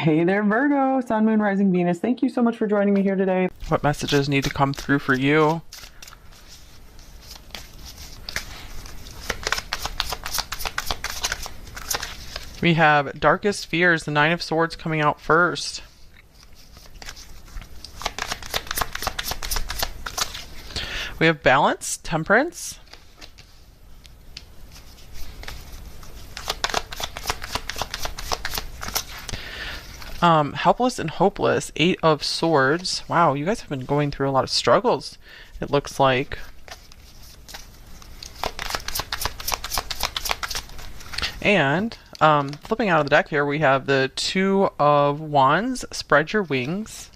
Hey there, Virgo, Sun, Moon, Rising, Venus. Thank you so much for joining me here today. What messages need to come through for you? We have Darkest Fears, the Nine of Swords coming out first. We have Balance, Temperance. Helpless and Hopeless, Eight of Swords. Wow, you guys have been going through a lot of struggles, it looks like. And flipping out of the deck here, we have the Two of Wands, Spread Your Wings.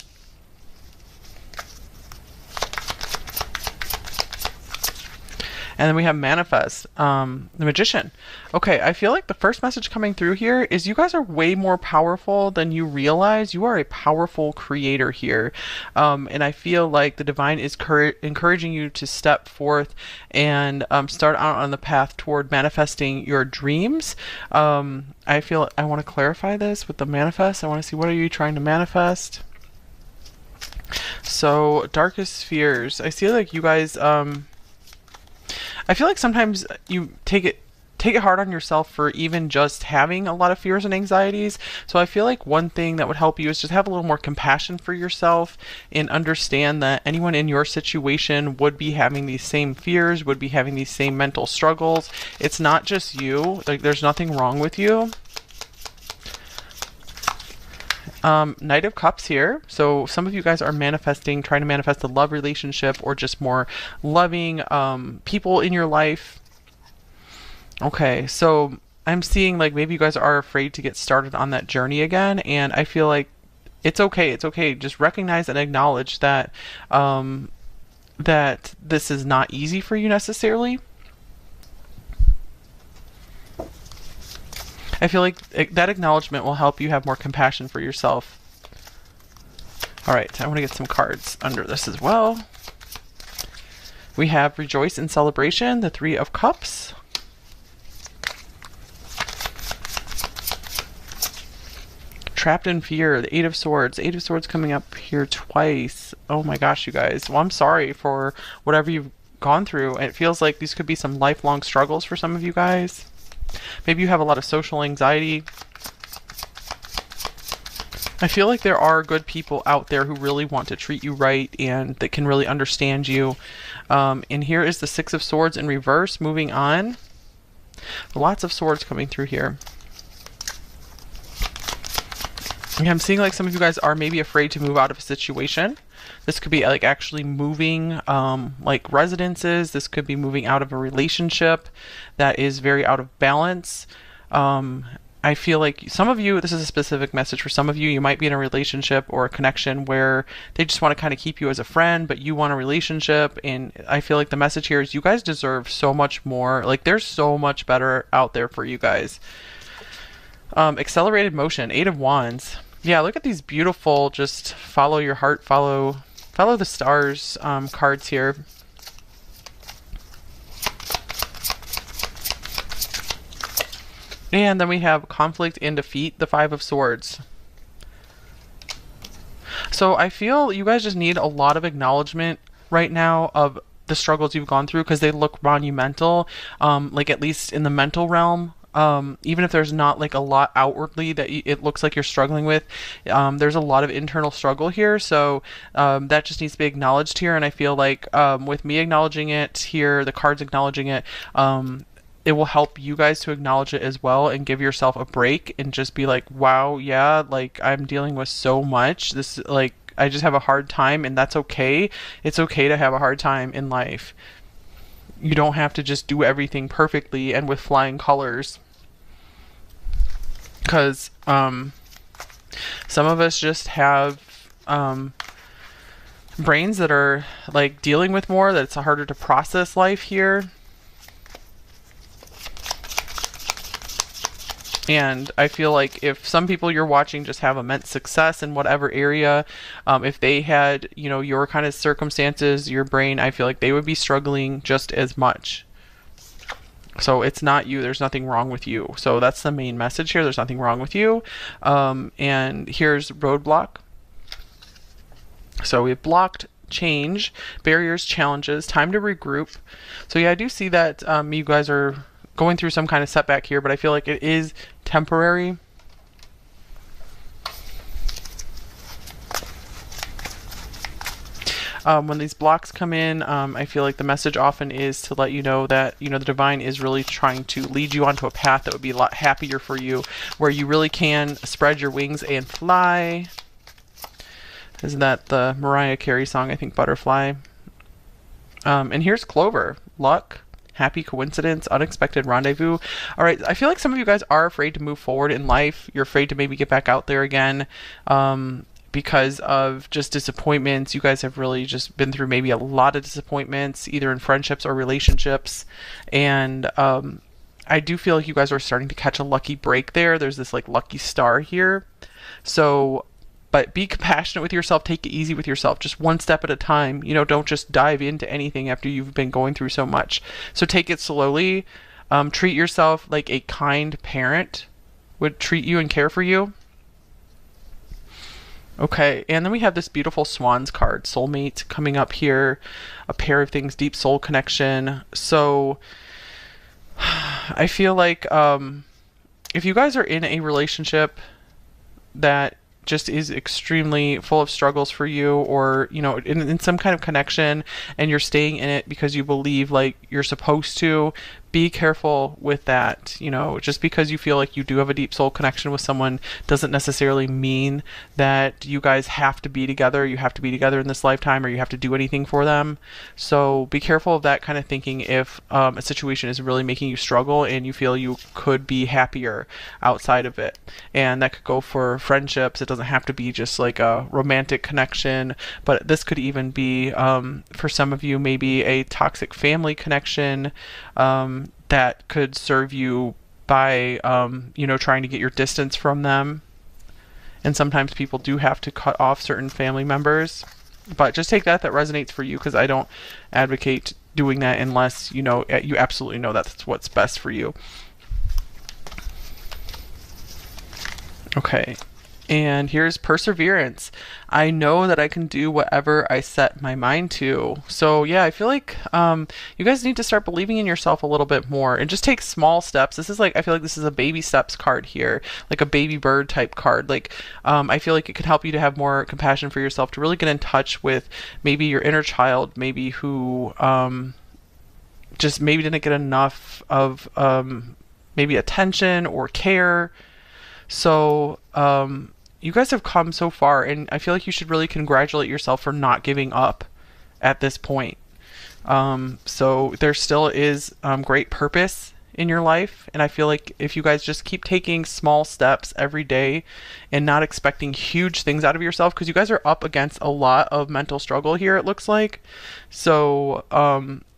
And then we have Manifest, the Magician. Okay, I feel like the first message coming through here is you guys are way more powerful than you realize. You are a powerful creator here. And I feel like the divine is encouraging you to step forth and start out on the path toward manifesting your dreams. I feel I want to clarify this with the manifest. I want to see, what are you trying to manifest? So, Darkest Fears. I feel like you guys... I feel like sometimes you take it hard on yourself for even just having a lot of fears and anxieties. So I feel like one thing that would help you is just have a little more compassion for yourself and understand that anyone in your situation would be having these same fears, would be having these same mental struggles. It's not just you. Like, there's nothing wrong with you. Knight of Cups here. So some of you guys are manifesting, trying to manifest a love relationship or just more loving people in your life. Okay, so I'm seeing like maybe you guys are afraid to get started on that journey again, and I feel like it's okay. It's okay. Just recognize and acknowledge that that this is not easy for you necessarily. I feel like that acknowledgement will help you have more compassion for yourself. All right, I want to get some cards under this as well. We have Rejoice in Celebration, the Three of Cups. Trapped in Fear, the Eight of Swords. Eight of Swords coming up here twice. Oh my gosh, you guys. Well, I'm sorry for whatever you've gone through. It feels like these could be some lifelong struggles for some of you guys. Maybe you have a lot of social anxiety. I feel like there are good people out there who really want to treat you right and that can really understand you. And here is the Six of Swords in reverse, moving on. Lots of swords coming through here. Yeah, I'm seeing like some of you guys are maybe afraid to move out of a situation. This could be like actually moving like residences. This could be moving out of a relationship that is very out of balance. I feel like some of you, this is a specific message for some of you, you might be in a relationship or a connection where they just want to kind of keep you as a friend, but you want a relationship. And I feel like the message here is you guys deserve so much more. Like, there's so much better out there for you guys. Accelerated Motion, Eight of Wands. Yeah, look at these beautiful, just follow your heart, follow the stars cards here. And then we have Conflict and Defeat, the Five of Swords. So I feel you guys just need a lot of acknowledgement right now of the struggles you've gone through, because they look monumental, like at least in the mental realm. Even if there's not like a lot outwardly that it looks like you're struggling with, there's a lot of internal struggle here. So that just needs to be acknowledged here. And I feel like with me acknowledging it here, the cards acknowledging it, it will help you guys to acknowledge it as well and give yourself a break and just be like, wow, yeah, like I'm dealing with so much. This, like, I just have a hard time, and that's okay. It's okay to have a hard time in life. You don't have to just do everything perfectly and with flying colors. Because some of us just have brains that are like dealing with more, that it's harder to process life here. And I feel like if some people you're watching just have immense success in whatever area, if they had, you know, your kind of circumstances, your brain, I feel like they would be struggling just as much. So it's not you. There's nothing wrong with you. So that's the main message here. There's nothing wrong with you. And here's roadblock. So we've blocked, change, barriers, challenges, time to regroup. So yeah, I do see that you guys are going through some kind of setback here, but I feel like it is temporary. When these blocks come in, I feel like the message often is to let you know that, the divine is really trying to lead you onto a path that would be a lot happier for you, where you really can spread your wings and fly. Isn't that the Mariah Carey song, I think, Butterfly? And here's Clover. Luck, happy coincidence, unexpected rendezvous. All right, I feel like some of you guys are afraid to move forward in life. You're afraid to maybe get back out there again. Because of just disappointments. You guys have really just been through maybe a lot of disappointments, either in friendships or relationships. And I do feel like you guys are starting to catch a lucky break there. There's this like lucky star here. So, but be compassionate with yourself. Take it easy with yourself. Just one step at a time. Don't just dive into anything after you've been going through so much. So take it slowly. Treat yourself like a kind parent would treat you and care for you. Okay, and then we have this beautiful Swans card, soulmate, coming up here, a pair of things, deep soul connection. So I feel like if you guys are in a relationship that just is extremely full of struggles for you, or in some kind of connection, and you're staying in it because you believe like you're supposed to, be careful with that. Just because you feel like you do have a deep soul connection with someone doesn't necessarily mean that you guys have to be together. You have to be together in this lifetime, or you have to do anything for them. So be careful of that kind of thinking if a situation is really making you struggle and you feel you could be happier outside of it. And that could go for friendships. It doesn't have to be just like a romantic connection, but this could even be, for some of you, maybe a toxic family connection, that could serve you by, trying to get your distance from them. And sometimes people do have to cut off certain family members. But just take that resonates for you, because I don't advocate doing that unless, you absolutely know that's what's best for you. Okay. And here's perseverance. I know that I can do whatever I set my mind to. So yeah, I feel like you guys need to start believing in yourself a little bit more and just take small steps. I feel like this is a baby steps card here, like a baby bird type card. Like I feel like it could help you to have more compassion for yourself, to really get in touch with maybe your inner child, maybe who just maybe didn't get enough of maybe attention or care. So you guys have come so far, and I feel like you should really congratulate yourself for not giving up at this point. So there still is great purpose in your life, and I feel like if you guys just keep taking small steps every day and not expecting huge things out of yourself, because you guys are up against a lot of mental struggle here, it looks like. So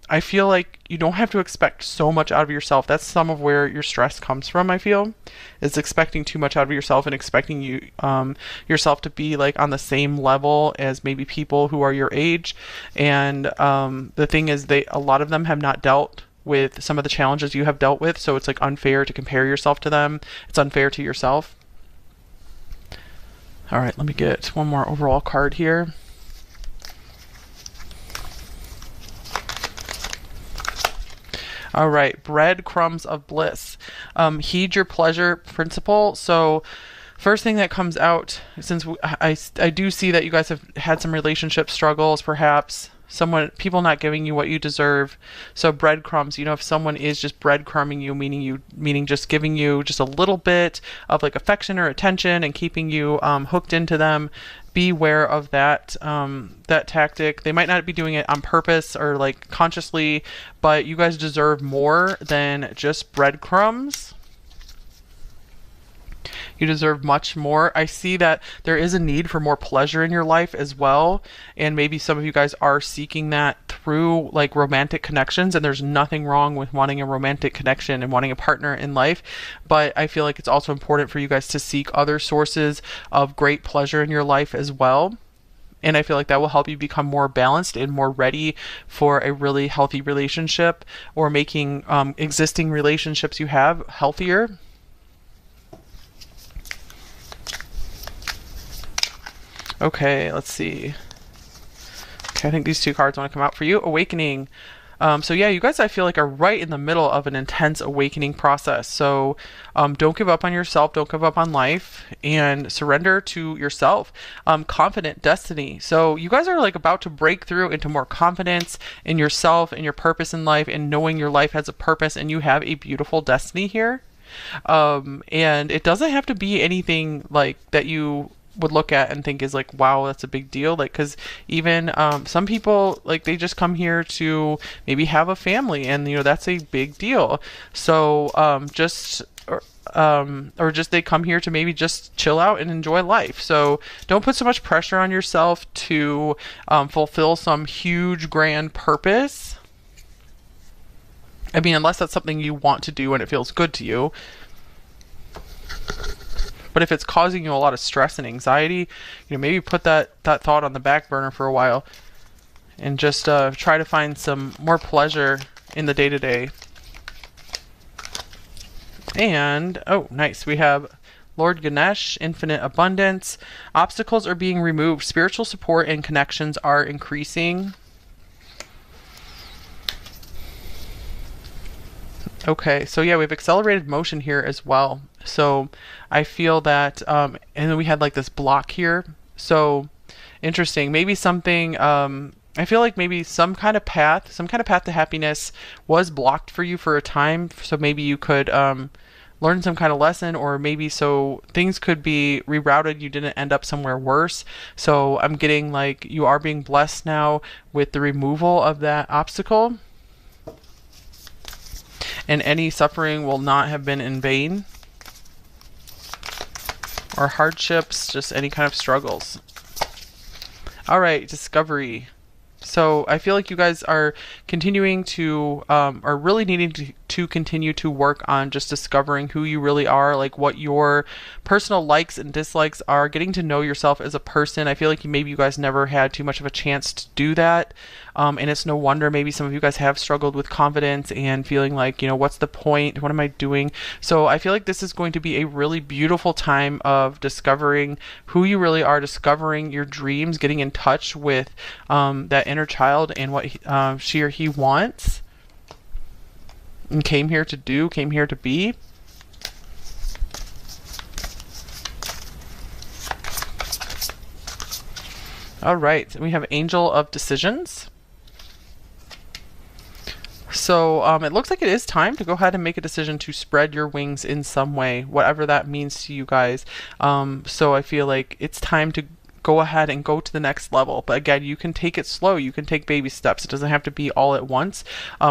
I feel like you don't have to expect so much out of yourself. That's some of where your stress comes from, I feel, is expecting too much out of yourself and expecting you yourself to be like on the same level as maybe people who are your age. And the thing is, a lot of them have not dealt with some of the challenges you have dealt with, so it's like unfair to compare yourself to them. It's unfair to yourself. All right, let me get one more overall card here. All right, breadcrumbs of bliss. Heed your pleasure principle. So first thing that comes out, since I do see that you guys have had some relationship struggles, perhaps people not giving you what you deserve. So breadcrumbs, if someone is just breadcrumbing you, meaning just giving you just a little bit of like affection or attention and keeping you hooked into them, beware of that tactic. They might not be doing it on purpose or like consciously, but you guys deserve more than just breadcrumbs. You deserve much more. I see that there is a need for more pleasure in your life as well, and maybe some of you guys are seeking that through like romantic connections, and there's nothing wrong with wanting a romantic connection and wanting a partner in life, but I feel like it's also important for you guys to seek other sources of great pleasure in your life as well. And I feel like that will help you become more balanced and more ready for a really healthy relationship, or making existing relationships you have healthier. Okay, let's see. Okay, I think these two cards want to come out for you. Awakening. So yeah, you guys, I feel like, are right in the middle of an intense awakening process. So don't give up on yourself, don't give up on life, and surrender to yourself. Confident destiny. So you guys are like about to break through into more confidence in yourself and your purpose in life, and knowing your life has a purpose and you have a beautiful destiny here. And it doesn't have to be anything like that you would look at and think is like, wow, that's a big deal. Like, because even some people, like, they just come here to maybe have a family, and that's a big deal. So or just they come here to maybe just chill out and enjoy life. So don't put so much pressure on yourself to fulfill some huge grand purpose. I mean, unless that's something you want to do and it feels good to you. But if it's causing you a lot of stress and anxiety, maybe put that thought on the back burner for a while, and just try to find some more pleasure in the day-to-day. And, oh, nice. We have Lord Ganesh, infinite abundance. Obstacles are being removed. Spiritual support and connections are increasing. Okay, so yeah, we have accelerated motion here as well. So I feel that, and then we had like this block here. So interesting. Maybe something, I feel like maybe some kind of path to happiness was blocked for you for a time. So maybe you could learn some kind of lesson, or maybe so things could be rerouted. You didn't end up somewhere worse. So I'm getting like you are being blessed now with the removal of that obstacle. And any suffering will not have been in vain, or hardships, just any kind of struggles. All right, discovery. So I feel like you guys are continuing to, are really needing to continue to work on just discovering who you really are, like what your personal likes and dislikes are, getting to know yourself as a person. I feel like maybe you guys never had too much of a chance to do that. And it's no wonder maybe some of you guys have struggled with confidence and feeling like, what's the point? What am I doing? So I feel like this is going to be a really beautiful time of discovering who you really are, discovering your dreams, getting in touch with that inner child and what she or he wants and came here to do, came here to be. All right, we have Angel of Decisions. So it looks like it is time to go ahead and make a decision to spread your wings in some way, whatever that means to you guys. So I feel like it's time to go ahead and go to the next level. But again, you can take it slow. You can take baby steps. It doesn't have to be all at once.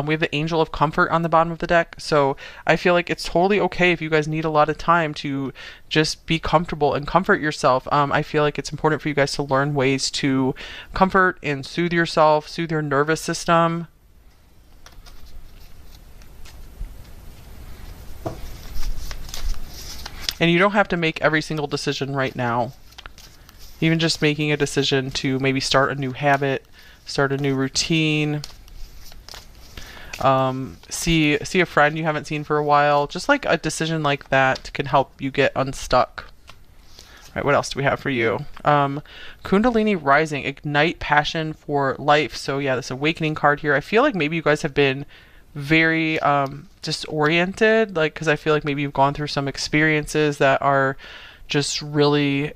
We have the Angel of Comfort on the bottom of the deck. So I feel like it's totally okay if you guys need a lot of time to just be comfortable and comfort yourself. I feel like it's important for you guys to learn ways to comfort and soothe yourself, soothe your nervous system. And you don't have to make every single decision right now. Even just making a decision to maybe start a new habit, start a new routine, see a friend you haven't seen for a while. Just like a decision like that can help you get unstuck. All right, what else do we have for you? Kundalini Rising, ignite passion for life. So yeah, this awakening card here. I feel like maybe you guys have been very disoriented, like, because I feel like maybe you've gone through some experiences that are just really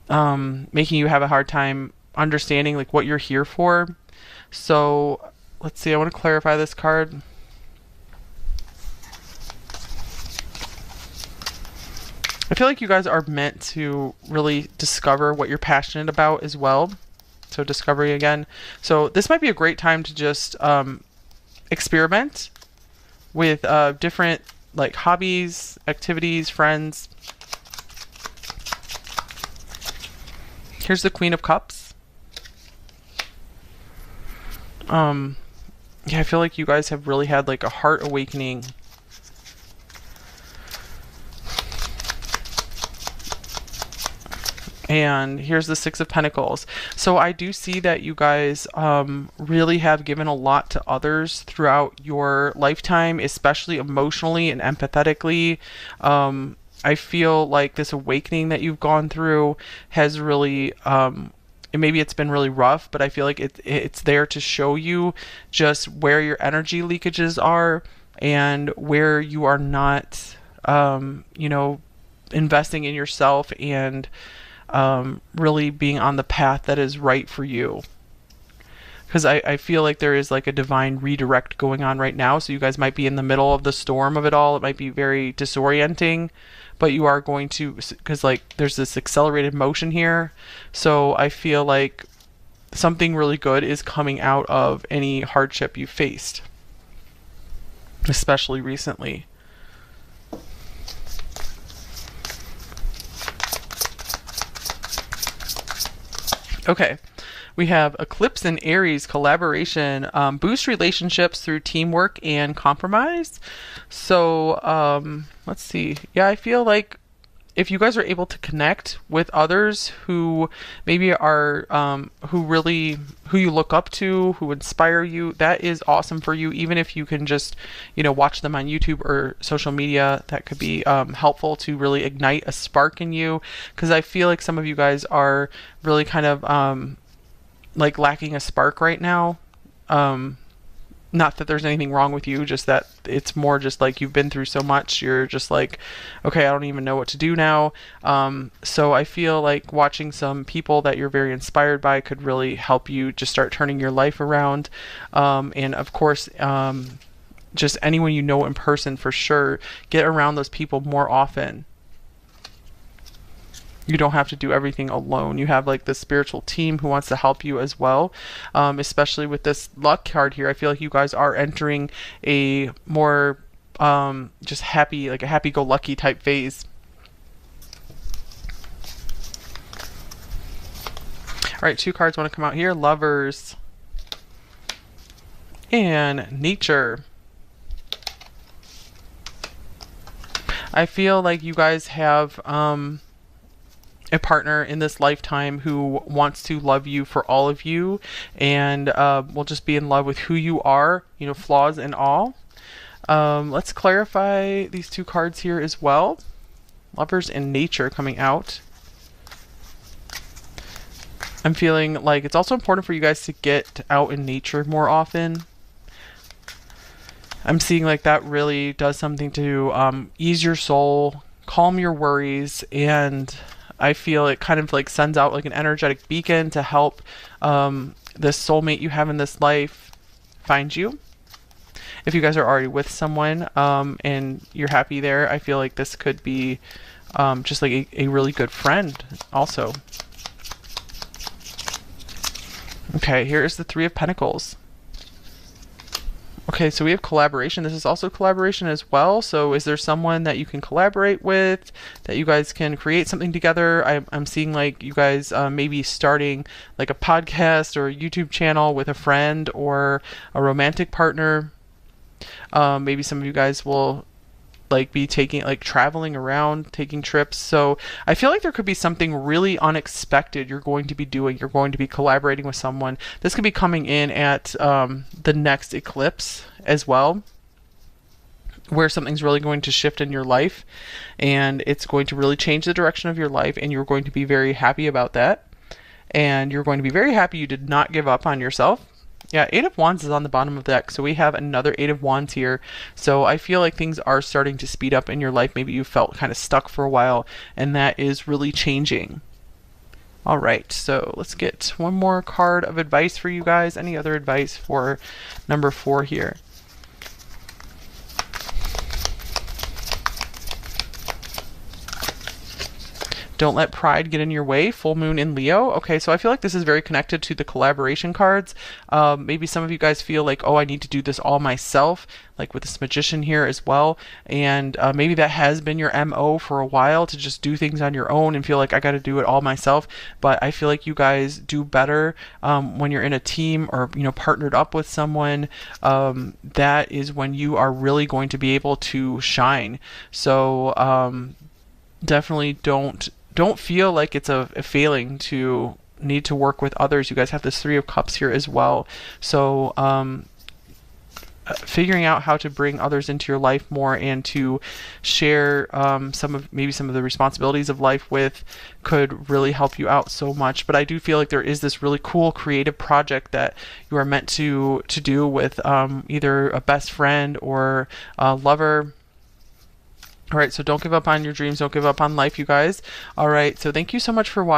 making you have a hard time understanding like what you're here for. So let's see, I want to clarify this card. I feel like you guys are meant to really discover what you're passionate about as well. So discovery again. So this might be a great time to just experiment with different like hobbies, activities, friends. Here's the Queen of Cups. Yeah, I feel like you guys have really had like a heart awakening. And here's the Six of Pentacles. So I do see that you guys really have given a lot to others throughout your lifetime, especially emotionally and empathetically. I feel like this awakening that you've gone through has really and maybe it's been really rough, but I feel like it's there to show you just where your energy leakages are and where you are not, you know, investing in yourself and really being on the path that is right for you. Because I feel like there is like a divine redirect going on right now. So you guys might be in the middle of the storm of it all. It might be very disorienting, but you are going to, because like there's this accelerated motion here. So I feel like something really good is coming out of any hardship you faced, especially recently. Okay, we have Eclipse and Aries collaboration, boost relationships through teamwork and compromise. So let's see. Yeah, I feel like if you guys are able to connect with others who maybe are who you look up to, who inspire you, that is awesome for you. Even if you can just, you know, watch them on YouTube or social media, that could be helpful to really ignite a spark in you. Because I feel like some of you guys are really kind of like lacking a spark right now. Not that there's anything wrong with you, just that it's more just like you've been through so much. You're just like, okay, I don't even know what to do now. So I feel like watching some people that you're very inspired by could really help you just start turning your life around. And of course, just anyone you know in person for sure, get around those people more often. You don't have to do everything alone. You have like the spiritual team who wants to help you as well. Especially with this luck card here, I feel like you guys are entering a more just happy, like a happy-go-lucky type phase. All right, two cards want to come out here. Lovers and Nature. I feel like you guys have a partner in this lifetime who wants to love you for all of you and will just be in love with who you are, you know, flaws and all. Let's clarify these two cards here as well. Lovers and Nature coming out. I'm feeling like it's also important for you guys to get out in nature more often. I'm seeing like that really does something to ease your soul, calm your worries, and I feel it kind of like sends out like an energetic beacon to help this soulmate you have in this life find you. If you guys are already with someone and you're happy there, I feel like this could be just like a really good friend also. Okay, here is the Three of Pentacles. Okay, so we have collaboration. This is also collaboration as well. So is there someone that you can collaborate with, that you guys can create something together? I'm seeing like you guys maybe starting like a podcast or a YouTube channel with a friend or a romantic partner. Maybe some of you guys will like be taking like traveling around, taking trips. So I feel like there could be something really unexpected you're going to be doing. You're going to be collaborating with someone. This could be coming in at the next eclipse as well, where something's really going to shift in your life and it's going to really change the direction of your life, and you're going to be very happy about that, and you're going to be very happy you did not give up on yourself. Yeah, Eight of Wands is on the bottom of the deck, so we have another Eight of Wands here. So I feel like things are starting to speed up in your life. Maybe you felt kind of stuck for a while, and that is really changing. All right, so let's get one more card of advice for you guys. Any other advice for number 4 here? Don't let pride get in your way. Full moon in Leo. Okay, so I feel like this is very connected to the collaboration cards. Maybe some of you guys feel like, oh, I need to do this all myself, like with this magician here as well. And maybe that has been your MO for a while, to just do things on your own and feel like I got to do it all myself. But I feel like you guys do better when you're in a team or, you know, partnered up with someone. That is when you are really going to be able to shine. So definitely don't don't feel like it's a failing to need to work with others. You guys have this Three of Cups here as well. So figuring out how to bring others into your life more and to share maybe some of the responsibilities of life with could really help you out so much. But I do feel like there is this really cool creative project that you are meant to do with either a best friend or a lover. All right, so don't give up on your dreams, don't give up on life, you guys. All right, so thank you so much for watching.